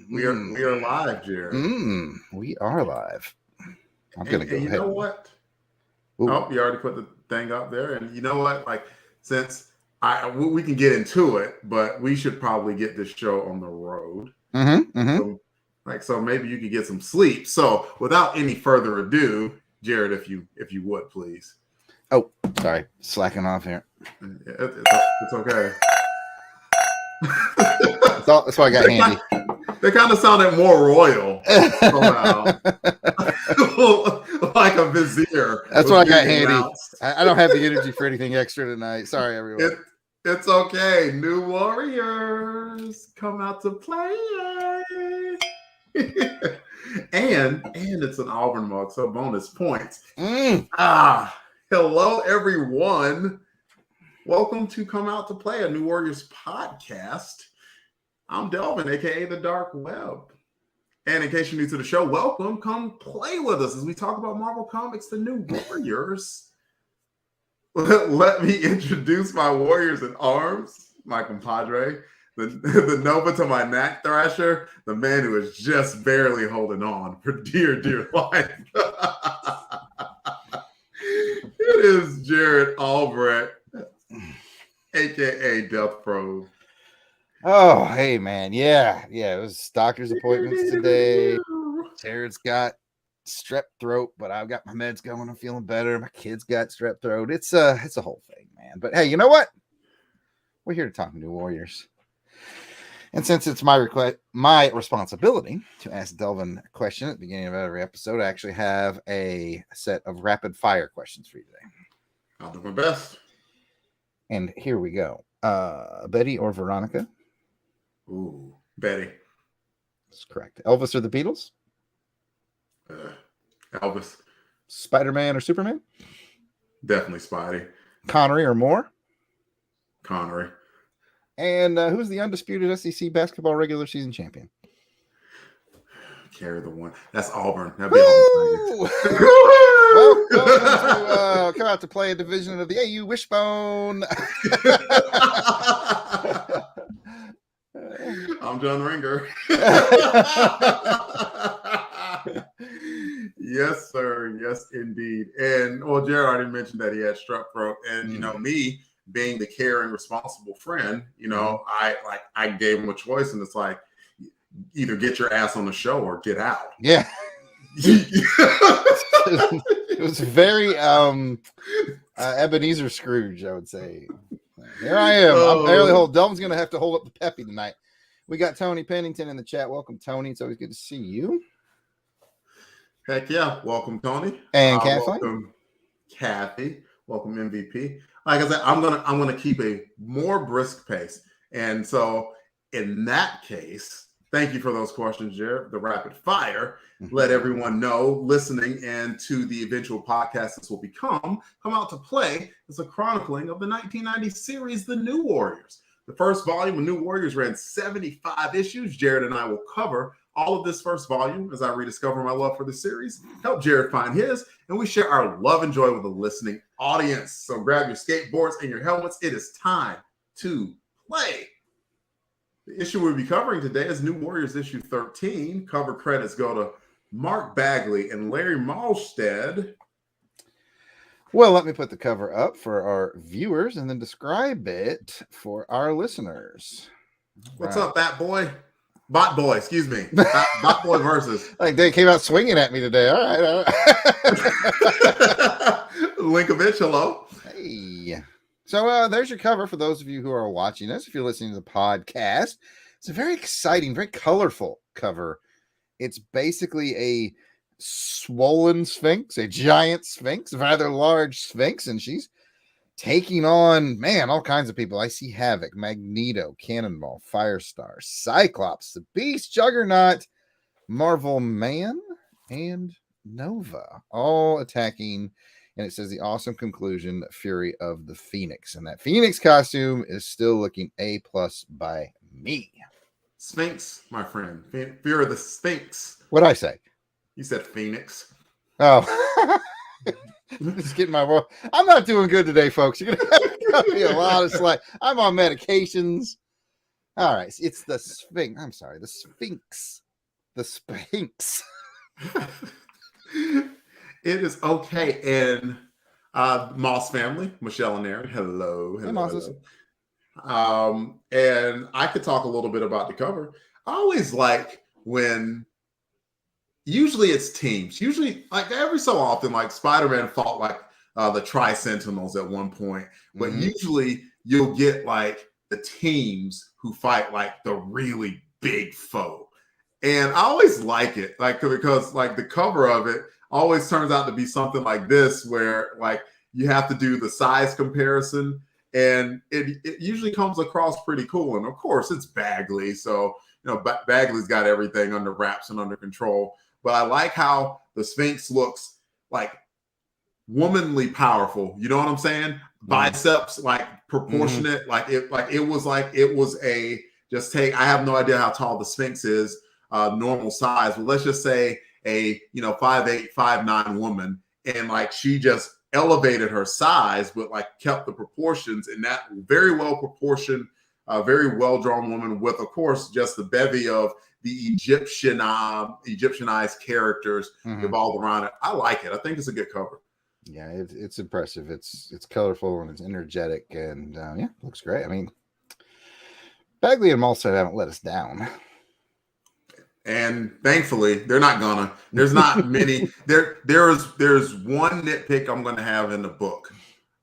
We are live, Jared. We are live. I'm gonna go ahead. You know what? Ooh. Oh, you already put the thing up there. And you know what? Like, since we can get into it, but we should probably get this show on the road. So maybe you could get some sleep. So without any further ado, Jared, if you would, please. Oh, sorry, slacking off here. It's okay. That's why I got handy. They kind of sounded more royal somehow. Like a vizier. That's why I got handy. I don't have the energy for anything extra tonight. Sorry, everyone. It's okay. New Warriors come out to play. and it's an Auburn mug, so bonus points. Hello, everyone. Welcome to Come Out to Play, a New Warriors podcast. I'm Delvin, a.k.a. The Dark Web. And in case you're new to the show, welcome. Come play with us as we talk about Marvel Comics, the New Warriors. Let me introduce my Warriors in arms, my compadre, the Nova to my Knack Thrasher, the man who is just barely holding on for dear, dear life. It is Jarrod Albrecht, a.k.a. Death Probe. Oh, hey, man. Yeah. It was doctor's appointments today. Jared's got strep throat, but I've got my meds going. I'm feeling better. My kids got strep throat. It's a whole thing, man. But hey, you know what? We're here to talk New Warriors. And since it's my responsibility to ask Delvin a question at the beginning of every episode, I actually have a set of rapid fire questions for you today. I'll do my best. And here we go. Betty or Veronica? Ooh, Betty. That's correct. Elvis or the Beatles? Elvis. Spider-Man or Superman? Definitely Spidey. Connery or Moore? Connery. And who's the undisputed SEC basketball regular season champion? Carry the one. That's Auburn. That'd be Auburn. Welcome to Come Out to Play, a division of the AU Wishbone. I'm John Ringer. Yes, sir. Yes, indeed. And Jared already mentioned that he had strep throat, and you know me being the caring, responsible friend. You know, I gave him a choice, and it's like either get your ass on the show or get out. Yeah. It was very Ebenezer Scrooge, I would say. Here I am. I'm barely holding. Delvin's going to have to hold up the peppy tonight. We got Tony Pennington in the chat. Welcome, Tony. It's always good to see you. Heck yeah. Welcome, Tony. And Kathleen. Welcome, Kathy. Welcome, MVP. Like I said, I'm gonna keep a more brisk pace. And so in that case, thank you for those questions, Jared. The rapid fire. Let everyone know listening and to the eventual podcast this will become. Come Out to Play is a chronicling of the 1990 series, The New Warriors. The first volume of New Warriors ran 75 issues. Jared and I will cover all of this first volume as I rediscover my love for the series, help Jared find his, and we share our love and joy with the listening audience. So grab your skateboards and your helmets. It is time to play. The issue we'll be covering today is New Warriors issue 13. Cover credits go to Mark Bagley and Larry Malstead. Well, let me put the cover up for our viewers and then describe it for our listeners. What's up, Bat Boy? Bot Boy, excuse me. Bot Boy versus. Like they came out swinging at me today. All right. Linkovich, hello. Hey. So there's your cover for those of you who are watching us. If you're listening to the podcast, it's a very exciting, very colorful cover. It's basically a swollen sphinx, a giant sphinx, a rather large sphinx, and she's taking on, man, all kinds of people. I see Havoc, Magneto, Cannonball, Firestar, Cyclops, the Beast, Juggernaut, Marvel Man, and Nova, all attacking. And it says the awesome conclusion, Fury of the Phoenix. And that Phoenix costume is still looking A+ by me. Sphinx, my friend. Fear of the Sphinx. What'd I say? You said Phoenix. Oh. Just getting my. I'm not doing good today, folks. You're going to have to cut me a lot of slack. I'm on medications. All right, it's the Sphinx. I'm sorry, the Sphinx. The Sphinx. It is okay. And Moss family, Michelle and Aaron, hello, Hey, hello, Moses. hello. And I could talk a little bit about the cover. I always like when usually it's teams. Usually, like every so often, like Spider-Man fought like the Tri-Sentinels at one point, but usually you'll get like the teams who fight like the really big foe. And I always like it, like because like the cover of it always turns out to be something like this, where like you have to do the size comparison, and it usually comes across pretty cool. And of course, it's Bagley, so Bagley's got everything under wraps and under control. But I like how the Sphinx looks like womanly powerful. You know what I'm saying? Biceps like proportionate, like it was a just take. I have no idea how tall the Sphinx is, normal size, but let's just say a 5'8", 5'9" woman, and like she just elevated her size, but like kept the proportions, and that very well proportioned, very well drawn woman with, of course, just the bevy of the Egyptianized characters revolved around it. I like it. I think it's a good cover. Yeah, it's impressive. It's colorful and it's energetic, and yeah, looks great. I mean, Bagley and Malsack haven't let us down. And thankfully, they're not gonna. There's not many. There's one nitpick I'm gonna have in the book,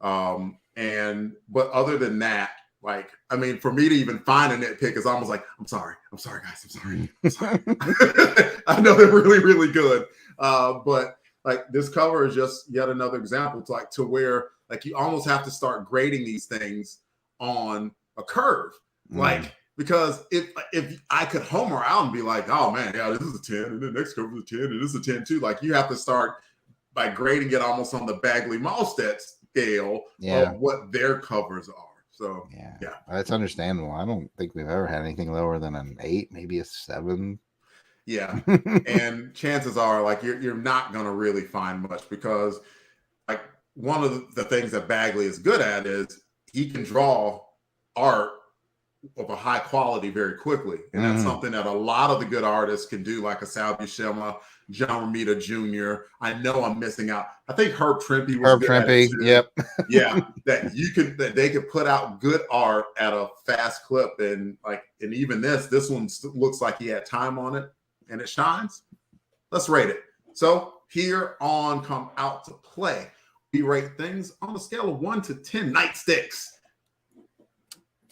but other than that, like, I mean, for me to even find a nitpick is almost like, I'm sorry, guys, I'm sorry. I know they're really, really good, but like this cover is just yet another example to where like you almost have to start grading these things on a curve, like. Because if I could homer out and be like, oh man, yeah, this is a 10, and the next cover is a 10, and this is a 10 too. Like you have to start by grading it almost on the Bagley Malstead scale of what their covers are. So yeah, that's understandable. I don't think we've ever had anything lower than an 8, maybe a 7. Yeah, and chances are like you're not gonna really find much, because like one of the things that Bagley is good at is he can draw art of a high quality very quickly, and that's something that a lot of the good artists can do, like a Sal Buscema, John Romita Jr. I know I'm missing out. I think Herb Trimpe was good at it too. Yep. Yeah, that they could put out good art at a fast clip, and even this one looks like he had time on it, and it shines. Let's rate it. So here on Come Out to Play, we rate things on a scale of 1 to 10 nightsticks.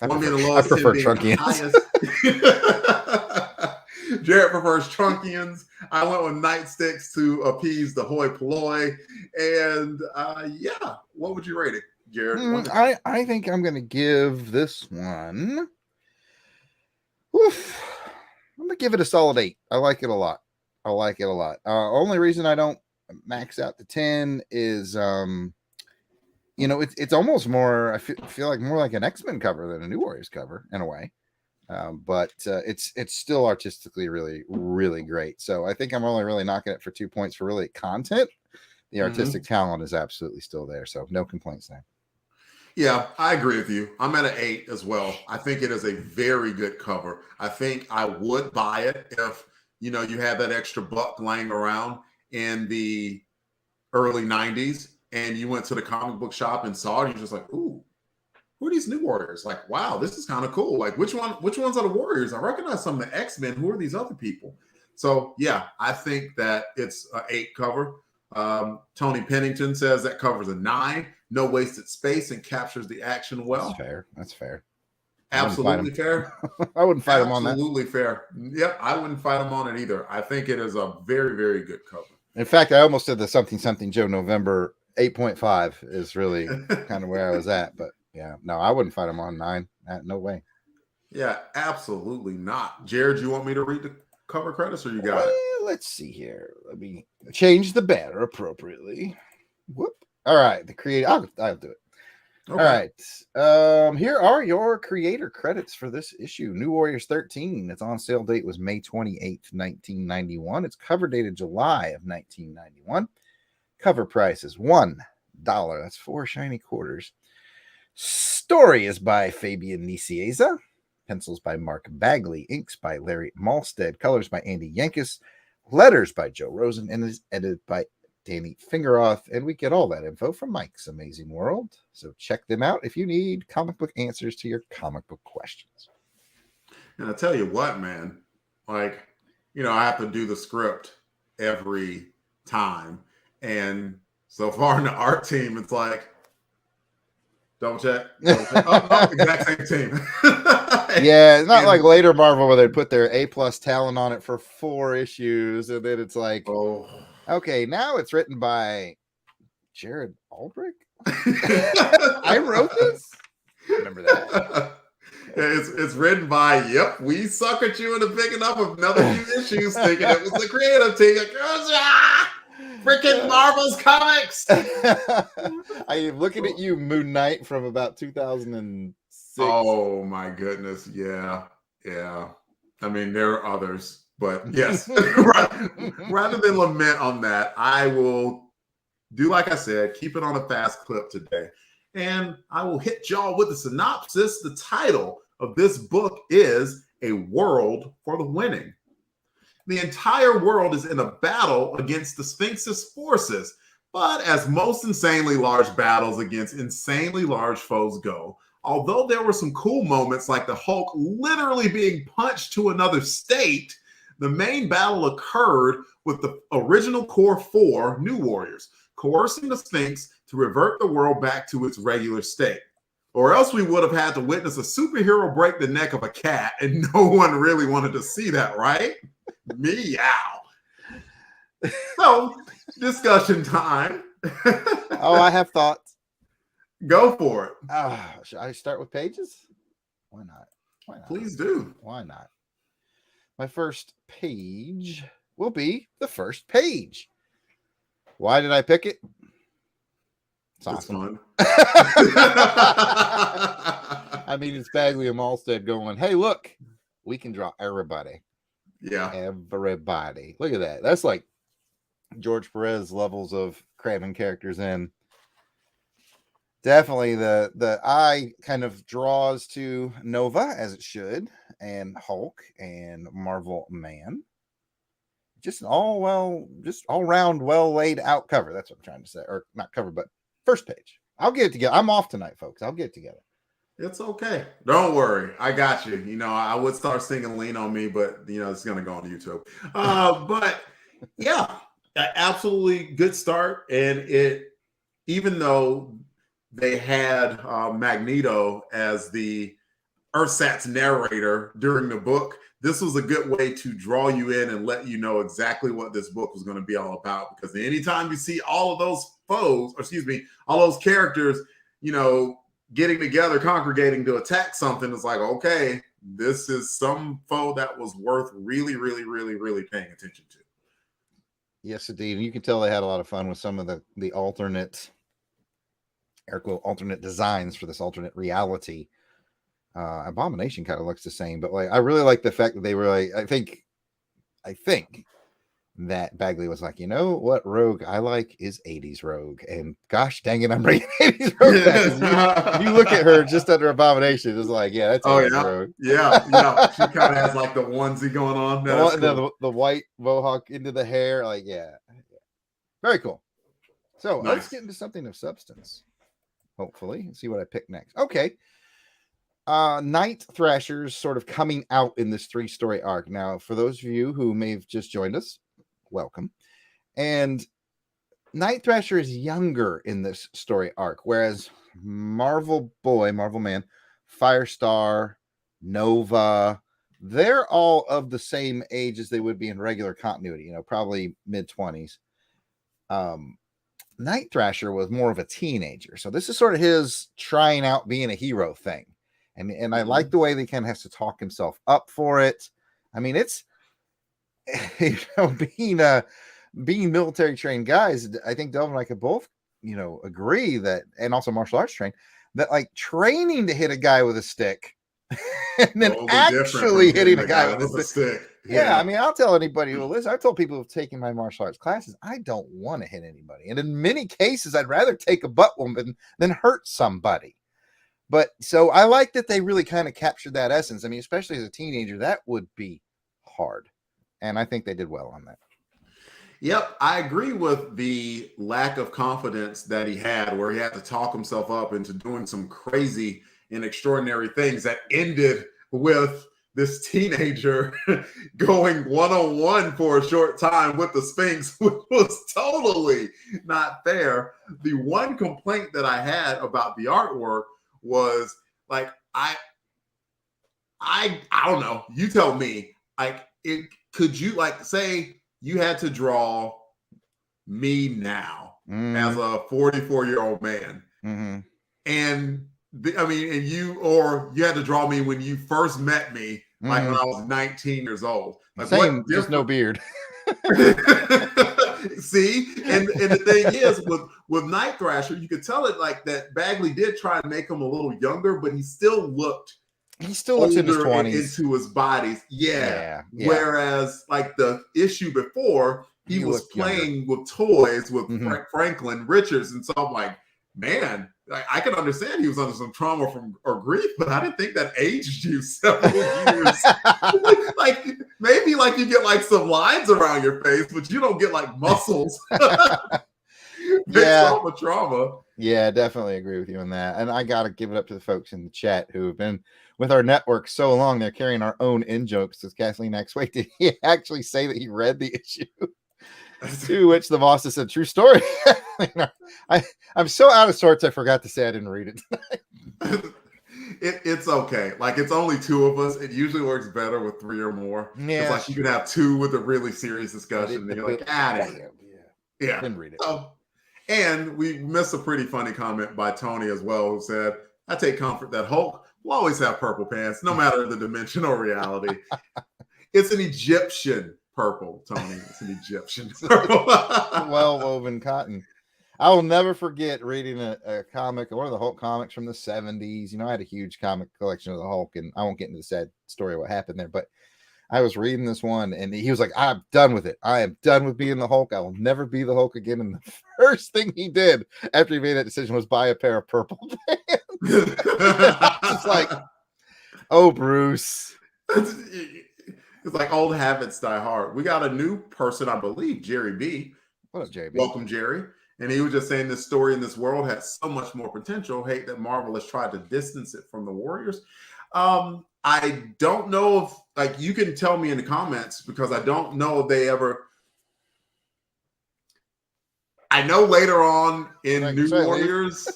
I prefer Trunkians. Jarrod prefers Trunkians. I went with nightsticks to appease the hoi polloi. And yeah, what would you rate it, Jarrod? I think I'm going to give this one. Oof, I'm going to give it a solid 8. I like it a lot. Only reason I don't max out to 10 is it's almost more. I feel like more like an X-Men cover than a New Warriors cover in a way, but it's still artistically really, really great. So I think I'm only really knocking it for 2 points for really content. The artistic talent is absolutely still there, so no complaints there. Yeah, I agree with you. I'm at an 8 as well. I think it is a very good cover. I think I would buy it if you had that extra buck laying around in the early 90s. And you went to the comic book shop and saw it, and you're just like, ooh, who are these New Warriors? Like, wow, this is kind of cool. Like, which ones are the Warriors? I recognize some of the X-Men. Who are these other people? So, yeah, I think that it's an 8 cover. Tony Pennington says that covers a 9. No wasted space and captures the action well. That's fair. Absolutely fair. I wouldn't fight him on that. Absolutely fair. Yep, I wouldn't fight him on it either. I think it is a very, very good cover. In fact, I almost did the something Joe November 8.5 is really kind of where I was at, but yeah, no, I wouldn't fight him on 9. No way. Yeah, absolutely not. Jarrod, you want me to read the cover credits, or you got it? Let's see here. Let me change the banner appropriately. Whoop. All right, the creator. I'll do it. Okay. All right. Here are your creator credits for this issue. New Warriors 13. Its on sale date was May 28th, 1991. Its cover dated July of 1991. Cover price is $1. That's 4 shiny quarters. Story is by Fabian Nicieza. pencils by Mark Bagley, inks by Larry Malstead, colors by Andy Yankus, letters by Joe Rosen, and is edited by Danny Fingeroth. And we get all that info from Mike's Amazing World. So check them out if you need comic book answers to your comic book questions. And I tell you what, man, like, I have to do the script every time. And so far in the art team, it's like, double check. Oh, exact same team. Yeah, it's not like later Marvel where they put their A+ talent on it for 4 issues, and then it's like, okay, now it's written by Jarrod Aldrich. I wrote this. Remember that? It's written by, we suckered you into picking up another few issues thinking it was the creative team. Freaking Marvel's comics. I am looking at you, Moon Knight, from about 2006. Oh my goodness. Yeah. I mean, there are others, but yes. Rather than lament on that, I will do like I said, keep it on a fast clip today. And I will hit y'all with a synopsis. The title of this book is A World for the Winning. The entire world is in a battle against the Sphinx's forces. But as most insanely large battles against insanely large foes go, although there were some cool moments like the Hulk literally being punched to another state, the main battle occurred with the original core 4 New Warriors, coercing the Sphinx to revert the world back to its regular state. Or else we would have had to witness a superhero break the neck of a cat, and no one really wanted to see that, right? Meow. So, discussion time. Oh, I have thoughts. Go for it. Should I start with pages? Why not? Please do. Why not? My first page will be the first page. Why did I pick it? It's awesome. Fun. I mean, it's Bagley and Malstead going, hey, look, we can draw everybody. Yeah. Everybody. Look at that. That's like George Perez levels of cramming characters in. Definitely the eye kind of draws to Nova, as it should, and Hulk and Marvel Man. Just all round, well laid out cover. That's what I'm trying to say. Or not cover, but first page. I'll get it together. I'm off tonight, folks. I'll get it together. It's okay. Don't worry. I got you. I would start singing Lean on Me, but it's gonna go on YouTube. But yeah, absolutely good start. And it, even though they had Magneto as the Earthsat's narrator during the book, this was a good way to draw you in and let you know exactly what this book was going to be all about. Because anytime you see all of those all those characters, getting together, congregating to attack something, it's like, okay, this is some foe that was worth really, really, really, really paying attention to. Yes, indeed. And you can tell they had a lot of fun with some of the alternate designs for this alternate reality. Abomination kind of looks the same, but I really like the fact that they were I think that Bagley was like, what rogue I like is 80s rogue, and gosh dang it, I'm bringing 80s rogue back. You look at her just under Abomination, it's like, yeah, that's 80s rogue. Yeah. She kind of has like the onesie going on. Cool. The white mohawk into the hair, yeah. Very cool. So Let's get into something of substance. Hopefully, and see what I pick next. Okay. Night Thrasher's sort of coming out in this 3-story arc. Now, for those of you who may have just joined us, welcome. And Night Thrasher is younger in this story arc, whereas Marvel Man, Firestar, Nova, they're all of the same age as they would be in regular continuity, probably mid-20s. Night Thrasher was more of a teenager. So this is sort of his trying out being a hero thing. And I like the way that he kind of has to talk himself up for it. I mean, it's, being military trained guys, I think Delvin and I could both, agree that, and also martial arts trained, that training to hit a guy with a stick and then actually hitting a guy with a stick. Yeah, I mean, I'll tell anybody who listens. I've told people who've taken my martial arts classes, I don't want to hit anybody. And in many cases, I'd rather take a butt woman than hurt somebody. But so I like that they really kind of captured that essence. I mean, especially as a teenager, that would be hard. And I think they did well on that. Yep, I agree with the lack of confidence that he had, where he had to talk himself up into doing some crazy and extraordinary things that ended with this teenager going one-on-one for a short time with the Sphinx, which was totally not fair. The one complaint that I had about the artwork was like, I don't know. You tell me. Like, could you like say you had to draw me now as a 44-year-old man, and and you had to draw me when you first met me, like when I was 19 years old. Like, same, just no beard. See, and the thing is, with Night Thrasher, you could tell it like that. Bagley did try and make him a little younger, but he still looks in his 20s, into his bodies. Yeah. Whereas, like the issue before, he was playing with toys with Franklin Richards, and so I'm like, man, I can understand he was under some trauma or grief, but I didn't think that aged you several years. Like maybe like you get like some lines around your face, but you don't get like muscles. Trauma. Yeah, definitely agree with you on that. And I gotta give it up to the folks in the chat who have been with our network so long. They're carrying our own in jokes. Says Kathleen next week, did he actually say that he read the issue? To which the boss has said, true story. I'm so out of sorts, I forgot to say I didn't read it. It's okay. Like, it's only two of us. It usually works better with three or more. Yeah, it's like you can have two with a really serious discussion. And you're like, yeah. Didn't read it. And we missed a pretty funny comment by Tony as well, who said, I take comfort that Hulk will always have purple pants, no matter the dimension or reality. It's an Egyptian purple, Tony. It's an Egyptian purple. Well-woven cotton. I will never forget reading a comic, one of the Hulk comics from the 70s. You know, I had a huge comic collection of the Hulk, and I won't get into the sad story of what happened there, but I was reading this one, and he was like, I'm done with it. I am done with being the Hulk. I will never be the Hulk again. And the first thing he did after he made that decision was buy a pair of purple pants. It's like, oh, Bruce. It's like old habits die hard. We got a new person, I believe, Jerry B. What up, Jerry B? Welcome, Jerry. And he was just saying this story in this world has so much more potential. Hate that Marvel has tried to distance it from the Warriors. I don't know if, like, you can tell me in the comments, because I don't know if they ever. I know later on in New Warriors.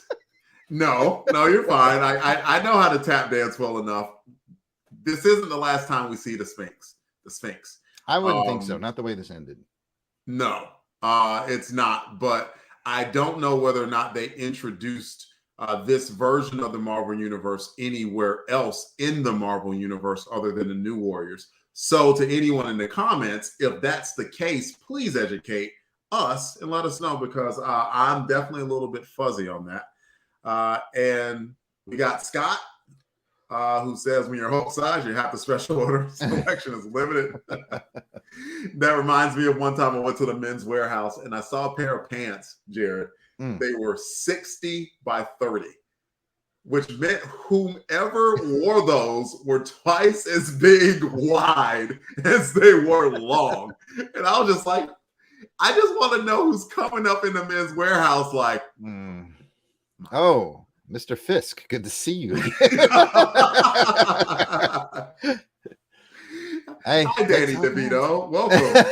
No, you're fine. I know how to tap dance well enough. This isn't the last time we see the Sphinx. I wouldn't think so. Not the way this ended. No, it's not. But I don't know whether or not they introduced this version of the Marvel Universe anywhere else in the Marvel Universe other than the New Warriors. So to anyone in the comments, if that's the case, please educate us and let us know, because I'm definitely a little bit fuzzy on that. And we got Scott, who says when you're Hulk size, you have to special order. Selection is limited. That reminds me of one time I went to the Men's Warehouse and I saw a pair of pants, Jarrod. They were 60 by 30, which meant whomever wore those were twice as big wide as they were long. And I was just like, I just want to know who's coming up in the Men's Warehouse like, oh, Mr. Fisk, good to see you. Hey, hi, Danny DeVito. Welcome.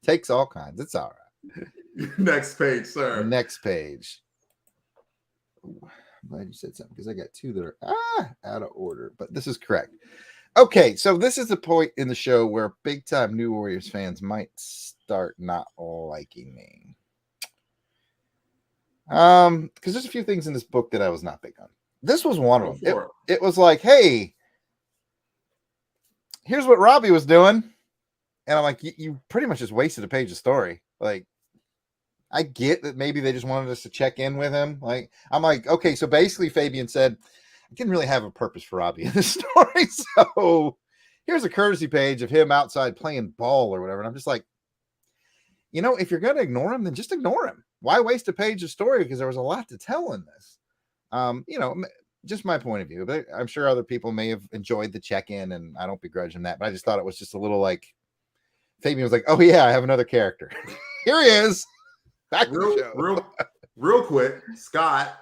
Takes all kinds. It's all right. Next page, sir. Next page. Ooh, I'm glad you said something, because I got two that are out of order, but this is correct. Okay, so this is the point in the show where big-time New Warriors fans might start not liking me. Because there's a few things in this book that I was not big on. This was one of them. It was like, hey, here's what Robbie was doing. And I'm like, you pretty much just wasted a page of story. Like, I get that maybe they just wanted us to check in with him. Like, I'm like, okay, so basically Fabian said, I didn't really have a purpose for Robbie in this story. So here's a courtesy page of him outside playing ball or whatever. And I'm just like, you know, if you're going to ignore him, then just ignore him. Why waste a page of story? Because there was a lot to tell in this. Just my point of view, but I'm sure other people may have enjoyed the check-in, and I don't begrudge him that, but I just thought it was just a little like Fabian was like, oh yeah, I have another character. Here he is. Back to the show. Real quick, Scott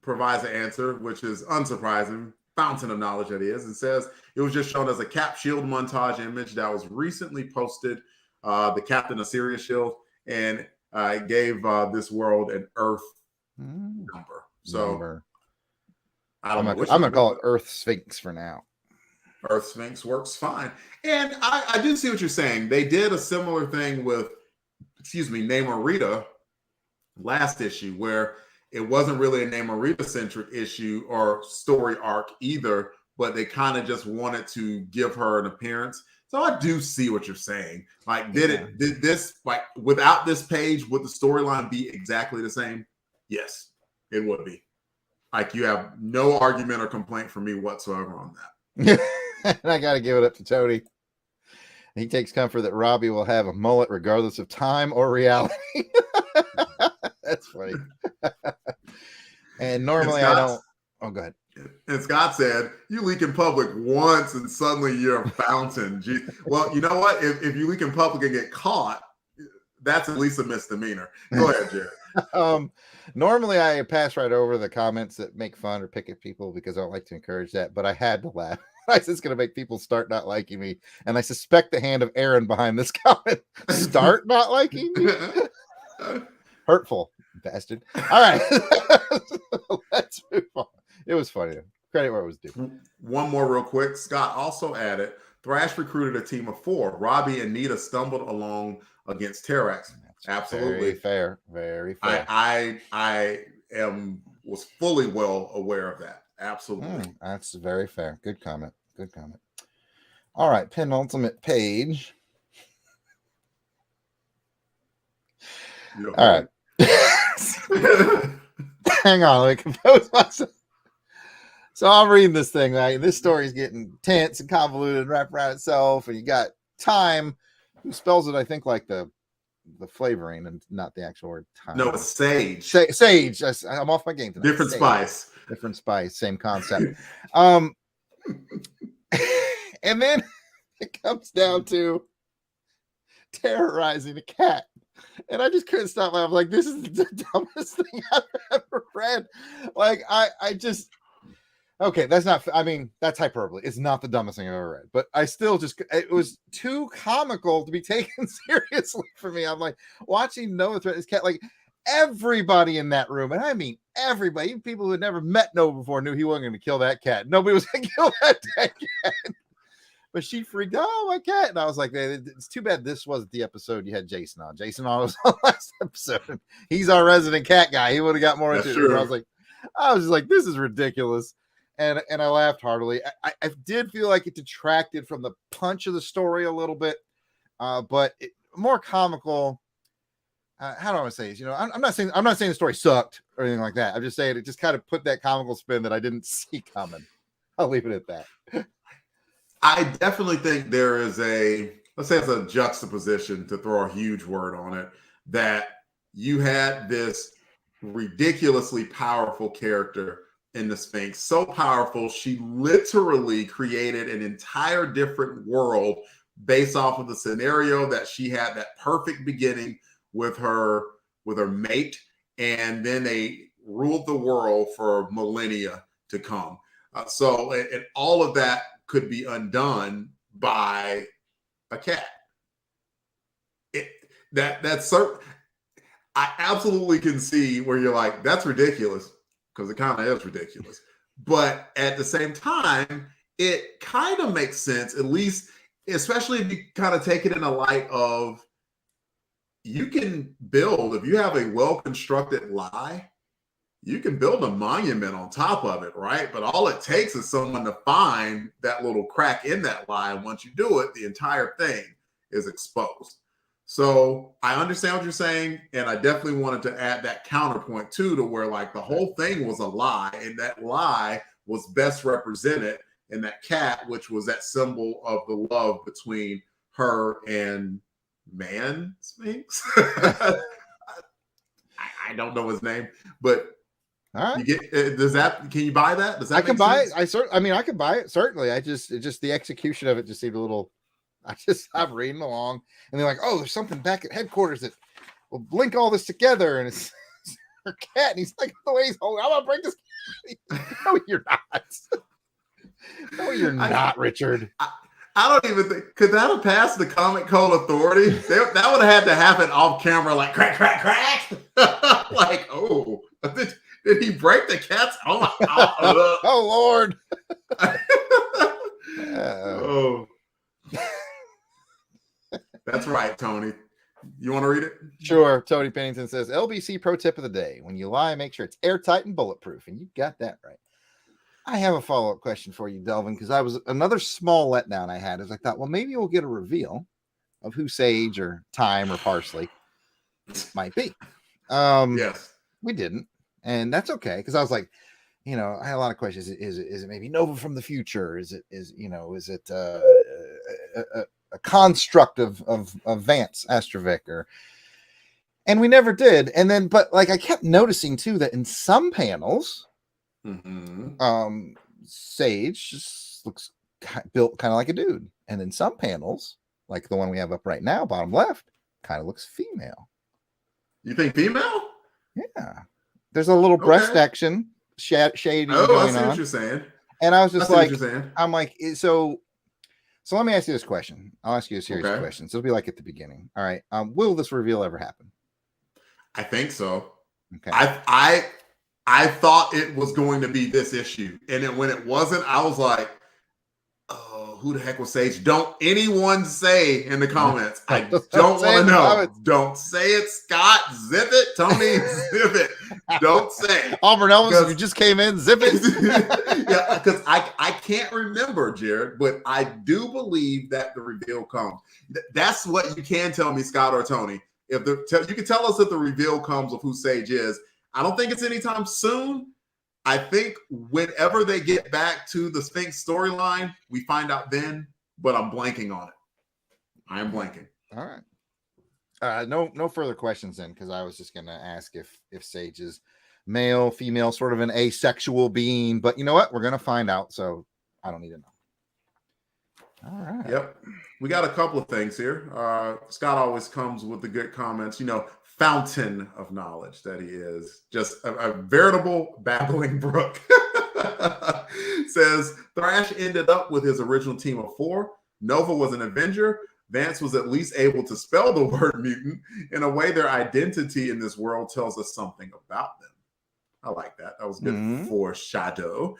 provides an answer, which is unsurprising, fountain of knowledge that he is, and says it was just shown as a Cap Shield montage image that was recently posted, the Captain of Sirius Shield, and it gave this world an Earth number. So I'm gonna call it Earth Sphinx for now. Earth Sphinx works fine. And I do see what you're saying. They did a similar thing with, Namorita last issue, where it wasn't really a Namorita-centric issue or story arc either, but they kind of just wanted to give her an appearance. So I do see what you're saying. Like, did this, like, without this page, would the storyline be exactly the same? Yes, it would be. Like, you have no argument or complaint from me whatsoever on that. And I got to give it up to Tony. He takes comfort that Robbie will have a mullet regardless of time or reality. That's funny. And normally I don't. Oh, go ahead. And Scott said, you leak in public once and suddenly you're a fountain. Well, you know what? If you leak in public and get caught, that's at least a misdemeanor. Go ahead, Jarrod. Normally I pass right over the comments that make fun or pick at people because I don't like to encourage that, but I had to laugh. It's just going to make people start not liking me. And I suspect the hand of Aaron behind this comment. Start not liking me? Hurtful bastard. All right. Let's move on. It was funny. Credit where it was due. One more real quick. Scott also added, Thrash recruited a team of 4. Robbie and Nita stumbled along against Terrax. Absolutely. Very fair. I was fully well aware of that. Absolutely. That's very fair. Good comment. All right. Penultimate page. All right. Hang on. Let me compose myself. So I'm reading this thing, right? This story is getting tense and convoluted and wrapped around itself. And you got Time, who spells it, I think, like the flavoring and not the actual word time. No, it's sage. Sage. I'm off my game tonight. Different spice. Same concept. And then it comes down to terrorizing a cat. And I just couldn't stop laughing. Like, this is the dumbest thing I've ever read. Like, I just... Okay, that's hyperbole. It's not the dumbest thing I've ever read, but I still it was too comical to be taken seriously for me. I'm like watching Noah threaten his cat, like everybody in that room, and I mean everybody, even people who had never met Noah before knew he wasn't going to kill that cat. Nobody was going to kill that cat. But she freaked out, oh, my cat. And I was like, it's too bad this wasn't the episode you had Jason on. Jason was on last episode. He's our resident cat guy. He would have got more into it. I was just like, this is ridiculous. And I laughed heartily. I did feel like it detracted from the punch of the story a little bit, but more comical. How do I want to say this? I'm not saying the story sucked or anything like that. I'm just saying it just kind of put that comical spin that I didn't see coming. I'll leave it at that. I definitely think there is let's say it's a juxtaposition, to throw a huge word on it, that you had this ridiculously powerful character in the Sphinx, so powerful she literally created an entire different world based off of the scenario that she had, that perfect beginning with her mate, and then they ruled the world for millennia to come. So all of that could be undone by a cat. That's certain. I absolutely can see where you're like, that's ridiculous, because it kind of is ridiculous. But at the same time, it kind of makes sense, at least, especially if you kind of take it in a light of, you can build, if you have a well-constructed lie, you can build a monument on top of it, right? But all it takes is someone to find that little crack in that lie. And once you do it, the entire thing is exposed. So I understand what you're saying, and I definitely wanted to add that counterpoint too, to where like the whole thing was a lie, and that lie was best represented in that cat, which was that symbol of the love between her and Man Sphinx. I don't know his name, but All right. You get does that? Can you buy that? Does that I make can buy sense? it. I mean, I could buy it certainly. It just the execution of it just seemed a little. I'm reading along, and they're like, "Oh, there's something back at headquarters that will link all this together," and it's her cat, and he's like, "The way he's holding, I'm gonna break this." No, you're not. No, you're not, Richard. I don't even think could that have passed the Comic Code Authority. That would have had to happen off camera, like crack, crack, crack. Like, oh, did he break the cat's? Oh my! Oh Lord! Oh, that's right, Tony. You want to read it? Sure. Tony Pennington says, LBC pro tip of the day. When you lie, make sure it's airtight and bulletproof. And you got that right. I have a follow-up question for you, Delvin, because I was another small letdown I had is I thought, well, maybe we'll get a reveal of who Sage or Time or Parsley might be. Yes. We didn't. And that's okay. Because I was like, I had a lot of questions. Is it maybe Nova from the future? Is it a construct of Vance Astrovic and we never did. And then, but like I kept noticing too that in some panels, Sage just looks built kind of like a dude, and in some panels, like the one we have up right now, bottom left, kind of looks female. You think female? Yeah, there's a little breast action shading going on. I see what you're saying. And I was just like, I'm like, so let me ask you this question. I'll ask you a series of questions. It'll be like at the beginning. All right. Will this reveal ever happen? I think so. Okay. I thought it was going to be this issue. And then when it wasn't, I was like, oh, who the heck was Sage? Don't anyone say in the comments. I don't want to know. Don't say it, Scott. Zip it. Tony, zip it. Don't say it. Auburn Elvis, you just came in, zip it. Yeah, because I can't remember, Jarrod, but I do believe that the reveal comes. That's what you can tell me, Scott or Tony. If you can tell us if the reveal comes of who Sage is. I don't think it's anytime soon. I think whenever they get back to the Sphinx storyline, we find out then, but I'm blanking on it. I am blanking. All right. No further questions then, because I was just going to ask if Sage is male, female, sort of an asexual being, but you know what? We're going to find out, so I don't need to know. All right. Yep. We got a couple of things here. Scott always comes with the good comments, fountain of knowledge that he is, just a veritable babbling brook. Says Thrash ended up with his original team of 4. Nova was an Avenger. Vance was at least able to spell the word mutant. In a way, their identity in this world tells us something about them. I like that. That was good foreshadow.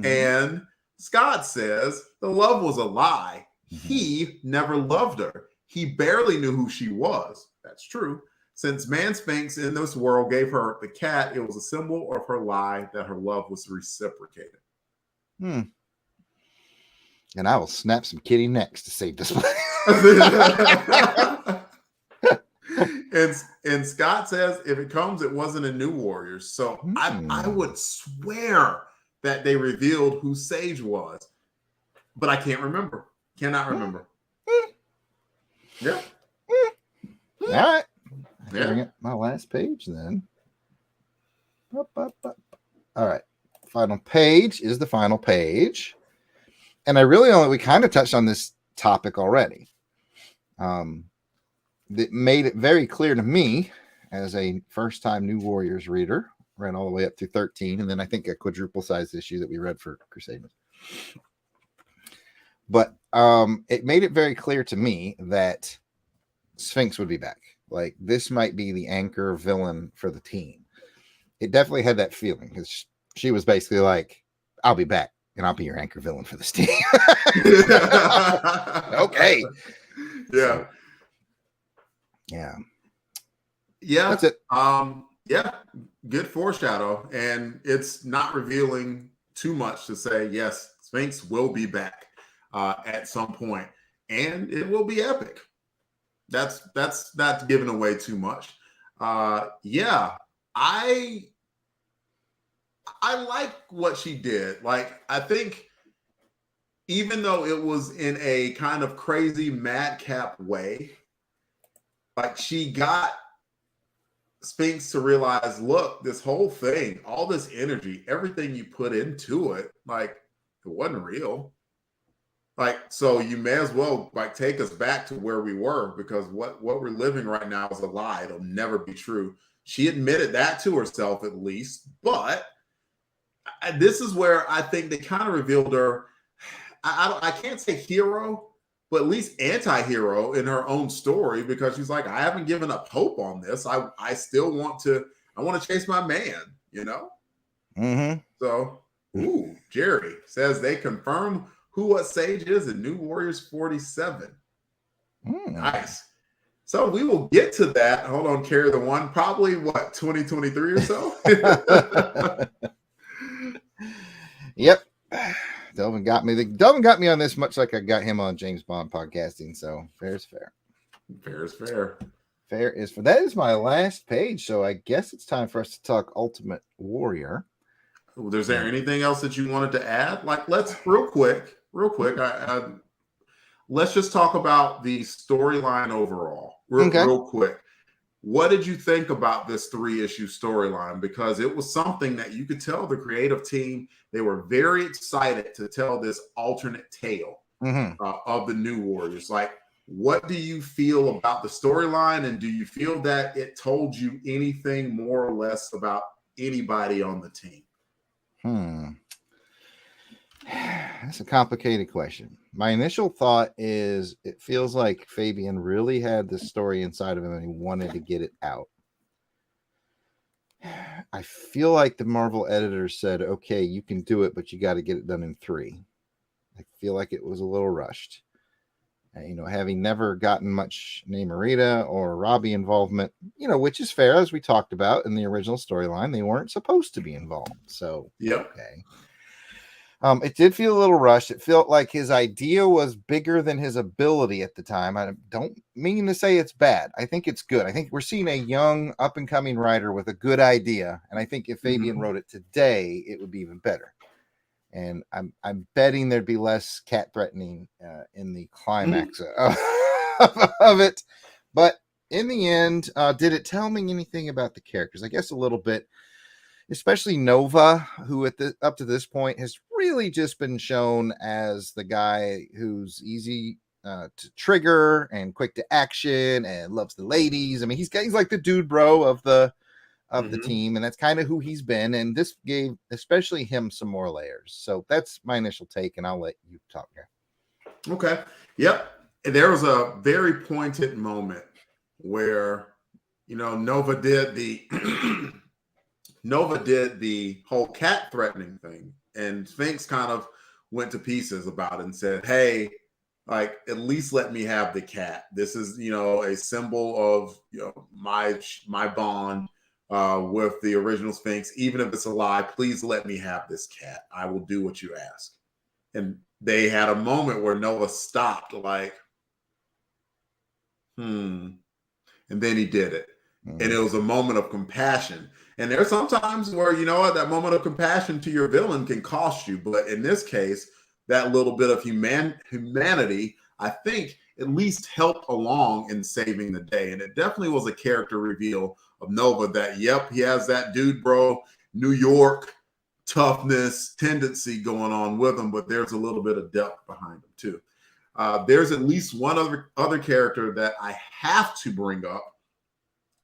And Scott says the love was a lie. He never loved her. He barely knew who she was. That's true. Since Man Sphinx in this world gave her the cat, it was a symbol of her lie that her love was reciprocated. And I will snap some kitty necks to save this one. and Scott says if it comes, it wasn't a New Warriors. So I would swear that they revealed who Sage was, but I can't remember. Cannot remember. Yeah. All right. Bring up my last page then. All right. Final page is the final page. And we kind of touched on this topic already. That made it very clear to me as a first-time New Warriors reader, ran all the way up to 13, and then I think a quadruple-sized issue that we read for Crusaders. But it made it very clear to me that Sphinx would be back. Like, this might be the anchor villain for the team. It definitely had that feeling because she was basically like, I'll be back and I'll be your anchor villain for this team. Okay. Yeah. Yeah. That's it. Yeah. Good foreshadow. And it's not revealing too much to say, yes, Sphinx will be back at some point, and it will be epic. That's not giving away too much. Yeah, I like what she did. Like, I think even though it was in a kind of crazy madcap way, like she got Sphinx to realize, look, this whole thing, all this energy, everything you put into it, like it wasn't real. Like, so you may as well like take us back to where we were, because what we're living right now is a lie. It'll never be true. She admitted that to herself at least, but this is where I think they kind of revealed her. I can't say hero, but at least anti-hero in her own story, because she's like, I haven't given up hope on this. I still want to. I want to chase my man. You know. Mm-hmm. So, Jerry says they confirm who what Sage is in New Warriors 47. Nice. So we will get to that. Hold on, carry the one. Probably what, 2023 or so? Yep. Delvin got me. Delvin got me on this much like I got him on James Bond podcasting. So fair is fair. Fair is fair. Fair is fair. That is my last page. So I guess it's time for us to talk Ultimate Warrior. Is there anything else that you wanted to add? Like, let's real quick. Let's just talk about the storyline overall. Real quick. What did you think about this 3-issue storyline? Because it was something that you could tell the creative team, they were very excited to tell this alternate tale of the New Warriors. Like, what do you feel about the storyline? And do you feel that it told you anything more or less about anybody on the team? That's a complicated question. My initial thought is it feels like Fabian really had this story inside of him and he wanted to get it out. I feel like the Marvel editors said, okay, you can do it, but you got to get it done in 3. I feel like it was a little rushed. Having never gotten much Namorita or Robbie involvement, which is fair, as we talked about in the original storyline, they weren't supposed to be involved. So, okay. It did feel a little rushed. It felt like his idea was bigger than his ability at the time. I don't mean to say it's bad. I think it's good. I think we're seeing a young, up-and-coming writer with a good idea. And I think if Fabian wrote it today, it would be even better. And I'm betting there'd be less cat threatening in the climax of it. But in the end, did it tell me anything about the characters? I guess a little bit. Especially Nova, who up to this point has really just been shown as the guy who's easy to trigger and quick to action and loves the ladies. I mean, he's like the dude bro of the team, and that's kind of who he's been. And this gave especially him some more layers. So that's my initial take, and I'll let you talk here. Okay. Yep. And there was a very pointed moment where Nova did the whole cat threatening thing, and Sphinx kind of went to pieces about it and said, hey, like, at least let me have the cat. This is, a symbol of, my bond with the original Sphinx. Even if it's a lie, please let me have this cat. I will do what you ask. And they had a moment where Nova stopped, like, and then he did it. And it was a moment of compassion. And there's sometimes where, that moment of compassion to your villain can cost you. But in this case, that little bit of humanity, I think, at least helped along in saving the day. And it definitely was a character reveal of Nova that, yep, he has that dude, bro, New York toughness tendency going on with him, but there's a little bit of depth behind him too. There's at least one other character that I have to bring up,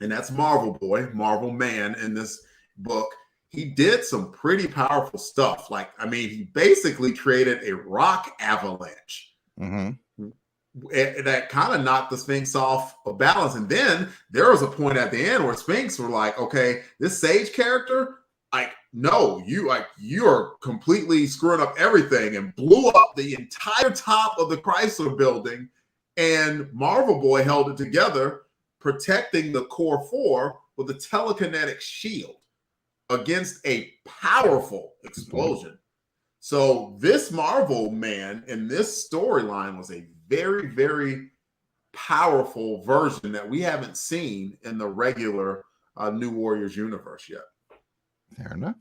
and that's Marvel Boy, Marvel Man in this book. He did some pretty powerful stuff. Like, I mean, he basically created a rock avalanche that kind of knocked the Sphinx off of balance. And then there was a point at the end where Sphinx were like, okay, this Sage character, like, no, you're completely screwing up everything, and blew up the entire top of the Chrysler building. And Marvel Boy held it together, protecting the core 4 with a telekinetic shield against a powerful explosion. So this Marvel Man in this storyline was a very, very powerful version that we haven't seen in the regular New Warriors universe yet. Fair enough.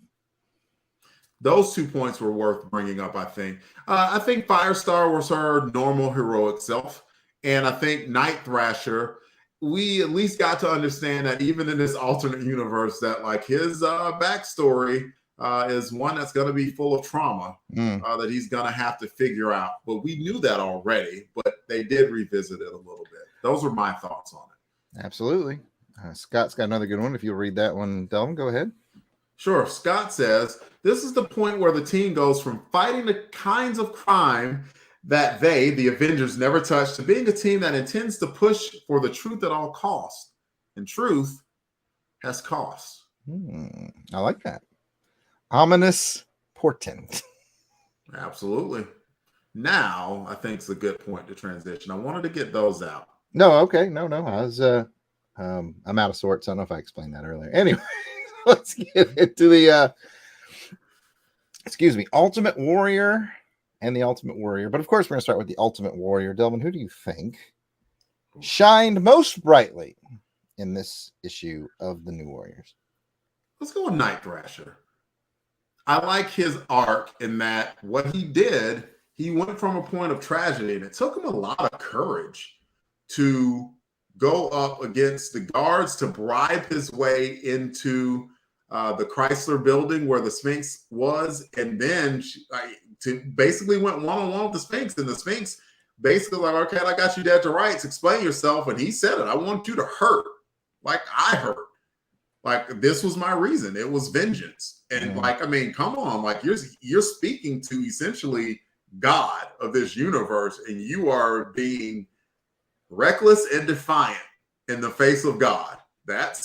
Those 2 points were worth bringing up, I think. I think Firestar was her normal heroic self. And I think Night Thrasher, we at least got to understand that even in this alternate universe, that like his backstory is one that's going to be full of trauma that he's going to have to figure out. But we knew that already, but they did revisit it a little bit. Those were my thoughts on it. Absolutely. Scott's got another good one. If you'll read that one, Delvin, go ahead. Sure. Scott says, this is the point where the team goes from fighting the kinds of crime that they, the Avengers, never touched, to being a team that intends to push for the truth at all costs. And truth has costs. I like that. Ominous portent. Absolutely. Now, I think it's a good point to transition. I wanted to get those out. No, okay. No. I was I'm out of sorts. I don't know if I explained that earlier. Anyway, let's get into the Ultimate Warrior and the Ultimate Warrior. But of course, we're going to start with the Ultimate Warrior. Delvin, who do you think shined most brightly in this issue of the New Warriors? Let's go with Night Thrasher. I like his arc in that what he did, he went from a point of tragedy, and it took him a lot of courage to go up against the guards, to bribe his way into the Chrysler building where the Sphinx was, and then to basically went one-on-one with the Sphinx, and the Sphinx basically like, okay, I got you dead to rights, explain yourself, and he said it, I want you to hurt like I hurt. Like, this was my reason. It was vengeance. And like, I mean, come on, like you're speaking to essentially God of this universe, and you are being reckless and defiant in the face of God. That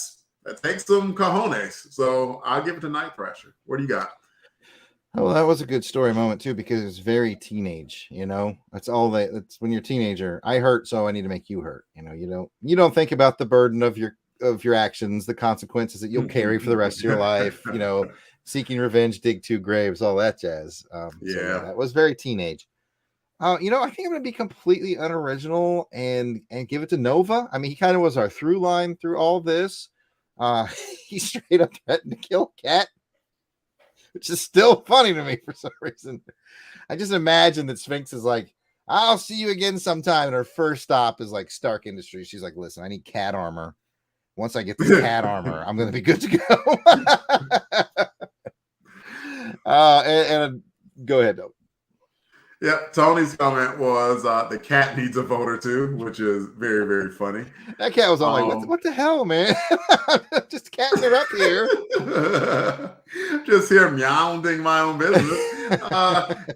takes some cojones. So I'll give it to Night Thrasher. What do you got? Oh, that was a good story moment too, because it's very teenage, you know. That's when you're a teenager. I hurt, so I need to make you hurt. You know, you don't think about the burden of your actions, the consequences that you'll carry for the rest of your life, you know, seeking revenge, dig two graves, all that jazz. So that was very teenage. You know, I think I'm going to be completely unoriginal and give it to Nova. I mean, he kind of was our through line through all this. He straight up threatened to kill Cat, which is still funny to me for some reason. I just imagine that Sphinx is like, I'll see you again sometime. And her first stop is like Stark Industries. She's like, listen, I need cat armor. Once I get the cat armor, I'm going to be good to go. and go ahead, though. Yeah, Tony's comment was the cat needs a vote or two, which is very, very funny. That cat was all like, what the hell, man? Just catting it up here. Just here meowing my own business.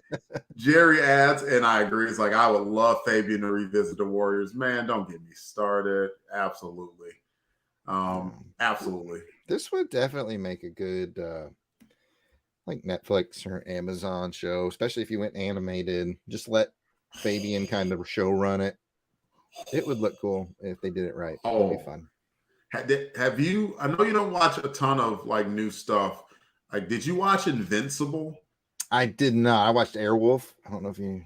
Jerry adds, and I agree, it's like, I would love Fabian to revisit the Warriors. Man, don't get me started. Absolutely. Absolutely. This would definitely make a good like Netflix or Amazon show, especially if you went animated. Just let Fabian kind of show run it. It would look cool if they did it right. It would be fun. Have you, I know you don't watch a ton of like new stuff. Like, did you watch Invincible? I did not. I watched Airwolf. I don't know if you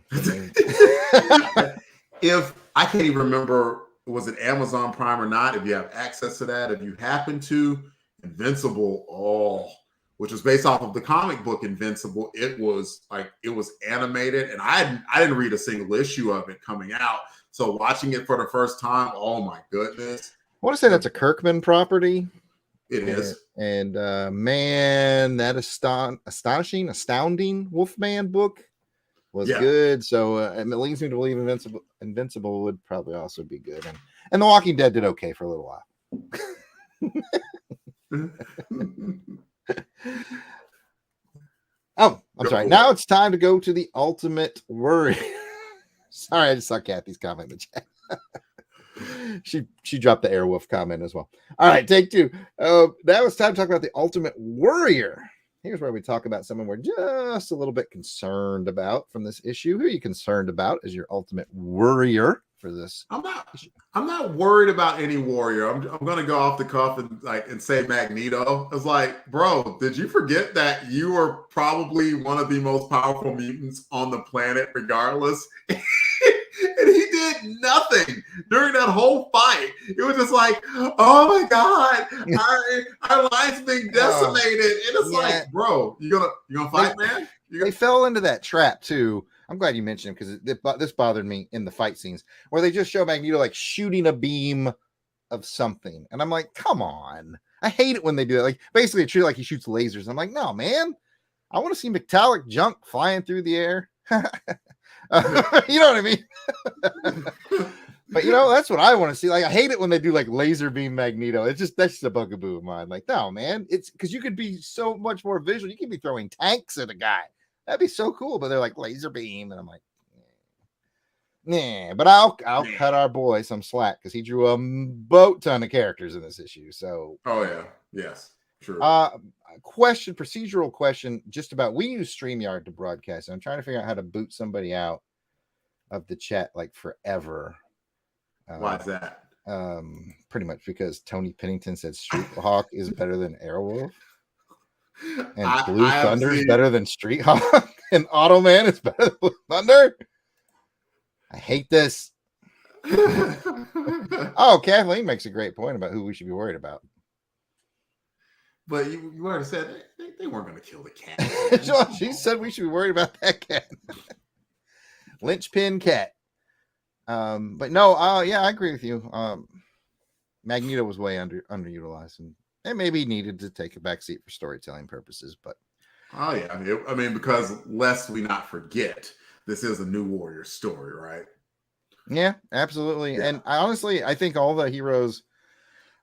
if I can't even remember, was it Amazon Prime or not? If you have access to that, if you happen to, Invincible, which was based off of the comic book Invincible. It was animated, and I didn't read a single issue of it coming out. So watching it for the first time, oh my goodness. I want to say that's a Kirkman property. It is. And man, that astounding Wolfman book was good. So it leads me to believe Invincible would probably also be good. And The Walking Dead did okay for a little while. Oh, I'm sorry. Now it's time to go to the Ultimate Warrior. Sorry, I just saw Kathy's comment in the chat. She dropped the Airwolf comment as well. All right, take two. Now it's time to talk about the Ultimate Warrior. Here's where we talk about someone we're just a little bit concerned about from this issue. Who are you concerned about as your Ultimate Warrior for this? I'm not worried about any warrior. I'm going to go off the cuff and say Magneto. It's like, bro, did you forget that you are probably one of the most powerful mutants on the planet, regardless? And he did nothing during that whole fight. It was just like, oh my God, our line's being decimated. And it's like, bro, you gonna fight, man? They fell into that trap too. I'm glad you mentioned him because this bothered me in the fight scenes where they just show Magneto like shooting a beam of something. And I'm like, come on. I hate it when they do it. Like, basically, treat it like he shoots lasers. I'm like, no, man. I want to see metallic junk flying through the air. You know what I mean? But, that's what I want to see. Like, I hate it when they do, like, laser beam Magneto. That's just a bugaboo of mine. Like, no, man. It's because you could be so much more visual. You could be throwing tanks at a guy. That'd be so cool. But they're like, laser beam. And I'm like, nah. But I'll cut our boy some slack because he drew a boat ton of characters in this issue. So, oh yeah, yes, true. Procedural question, just about, we use StreamYard to broadcast. And I'm trying to figure out how to boot somebody out of the chat like forever. Why is that? Pretty much because Tony Pennington said Street Hawk is better than Airwolf, and Blue Thunder is better than Street Hawk, and Automan is better than Blue Thunder. I hate this. Oh, Kathleen makes a great point about who we should be worried about. But you already said they weren't going to kill the cat. She said we should be worried about that cat. Linchpin cat. But no, yeah, I agree with you. Magneto was way underutilized, and maybe needed to take a back seat for storytelling purposes. But oh yeah, I mean, because lest we not forget, this is a New Warrior story, right? Yeah, absolutely. Yeah. And I think all the heroes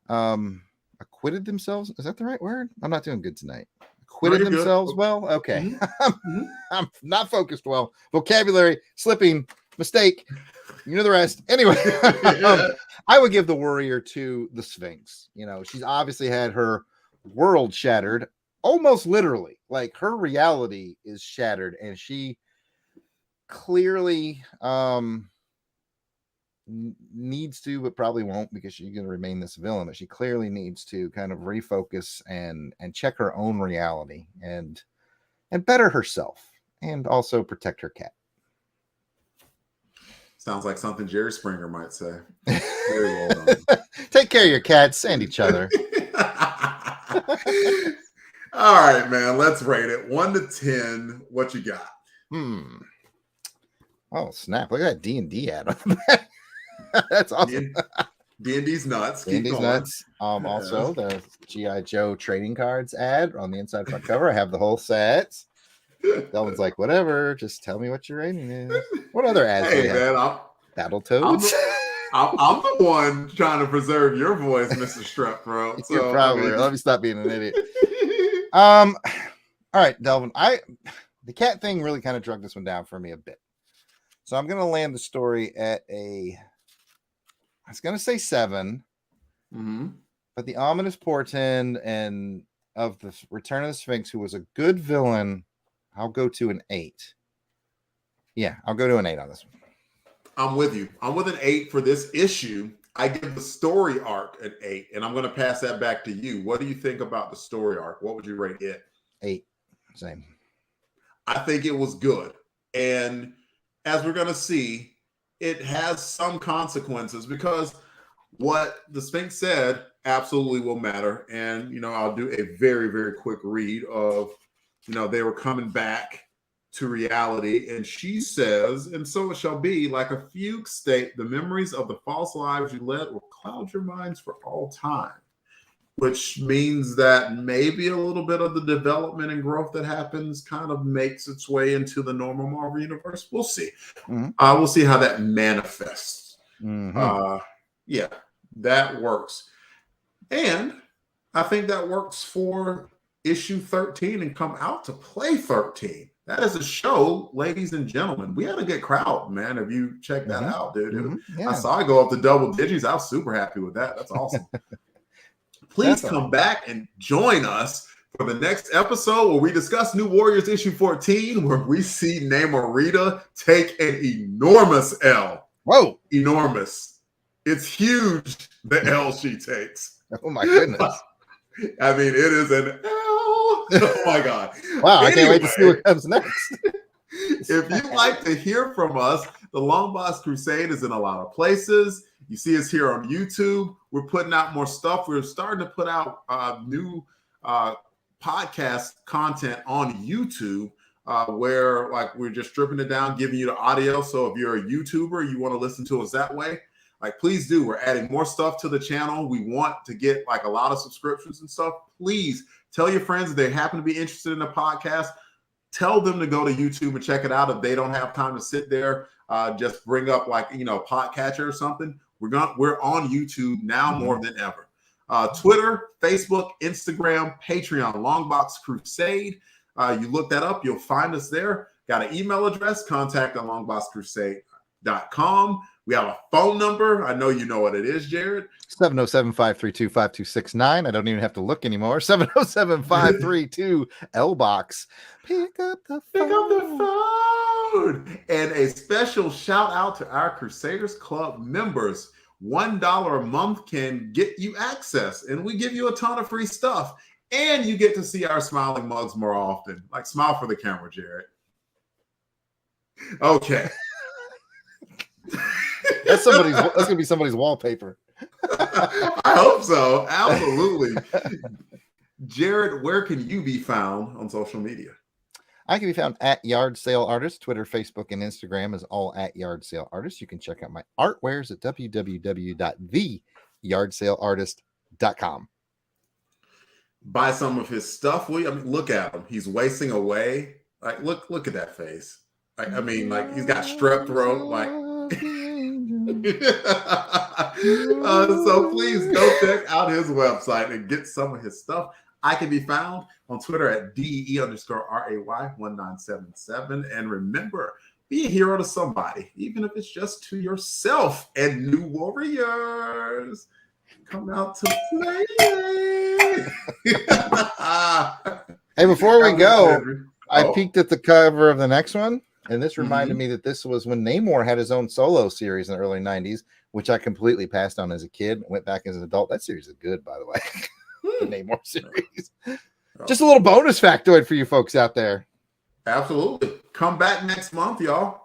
acquitted themselves. Is that the right word? I'm not doing good tonight. Acquitted themselves well. Okay. Mm-hmm. I'm not focused well. Vocabulary slipping, mistake. You know the rest. Anyway, I would give the warrior to the Sphinx. She's obviously had her world shattered, almost literally. Like, her reality is shattered, and she clearly needs to, but probably won't, because she's going to remain this villain. But she clearly needs to kind of refocus and check her own reality and better herself, and also protect her cat. Sounds like something Jerry Springer might say. Very well done. Take care of your cats and each other. All right, man. Let's rate it 1 to 10. What you got? Oh, snap. Look at that D&D ad on the back. That's awesome. D&D's nuts. D&D's nuts. Also, the G.I. Joe trading cards ad on the inside front cover. I have the whole set. Delvin's like, whatever. Just tell me what your rating is. What other ads do you have? Man, Battletoads. I'm the one trying to preserve your voice, Mr. Strep Throat. So, you're probably. Let me stop being an idiot. All right, Delvin. The cat thing really kind of drug this one down for me a bit. So I'm going to land the story at I was going to say 7. Mm-hmm. But the ominous portend and of the Return of the Sphinx, who was a good villain, I'll go to an 8. Yeah, I'll go to an 8 on this one. I'm with you. I'm with an 8 for this issue. I give the story arc an 8, and I'm going to pass that back to you. What do you think about the story arc? What would you rate it? 8. Same. I think it was good. And as we're going to see, it has some consequences, because what the Sphinx said absolutely will matter. And, I'll do a very, very quick read of, they were coming back to reality. And she says, and so it shall be, like a fugue state, the memories of the false lives you led will cloud your minds for all time. Which means that maybe a little bit of the development and growth that happens kind of makes its way into the normal Marvel universe. We'll see. Mm-hmm. We'll see how that manifests. Mm-hmm. Yeah, that works. And I think that works for issue 13 and come out to play 13. That is a show, ladies and gentlemen. We had a good crowd, man. Have you checked that out, dude? Mm-hmm. Yeah. I saw it go up to double digits. I was super happy with that. That's awesome. Please come back and join us for the next episode where we discuss New Warriors issue 14, where we see Namorita take an enormous L. Whoa. Enormous. It's huge, the L she takes. Oh, my goodness. I mean, it is an L. Oh, my God. Wow, anyway, I can't wait to see what comes next. If you'd like to hear from us, the Long Box Crusade is in a lot of places. You see us here on YouTube. We're putting out more stuff. We're starting to put out new podcast content on YouTube where, like, we're just stripping it down, giving you the audio. So if you're a YouTuber, you want to listen to us that way. like please do. We're adding more stuff to the channel. We want to get like a lot of subscriptions and stuff. Please tell your friends if they happen to be interested in the podcast. Tell them to go to YouTube and check it out. If they don't have time to sit there, just bring up like, Podcatcher or something. We're on YouTube now more than ever. Twitter, Facebook, Instagram, Patreon, Longbox Crusade. You look that up, you'll find us there. Got an email address, contact@longboxcrusade.com. We have a phone number. I know you know what it is, Jarrod. 707-532-5269. I don't even have to look anymore. 707-532-LBOX. Pick up the phone. And a special shout out to our Crusaders Club members. $1 a month can get you access, and we give you a ton of free stuff. And you get to see our smiling mugs more often. Like, smile for the camera, Jarrod. Okay. That's gonna be somebody's wallpaper. I hope so. Absolutely. Jarrod, where can you be found on social media? I can be found at Yard Sale Artist. Twitter, Facebook, and Instagram is all at Yard Sale Artist. You can check out my artwares at www.theyardsaleartist.com. Buy some of his stuff. Look at him. He's wasting away. Like, look at that face. Like, he's got strep throat. Like, so please go check out his website and get some of his stuff. I can be found on Twitter at DE_RAY1977. And remember, be a hero to somebody, even if it's just to yourself. And new warriors, come out to play. Hey, before we go, I peeked at the cover of the next one, and this reminded me that this was when Namor had his own solo series in the early 90s, which I completely passed on as a kid, went back as an adult. That series is good, by the way. The Namor series. Just a little bonus factoid for you folks out there. Absolutely. Come back next month, y'all.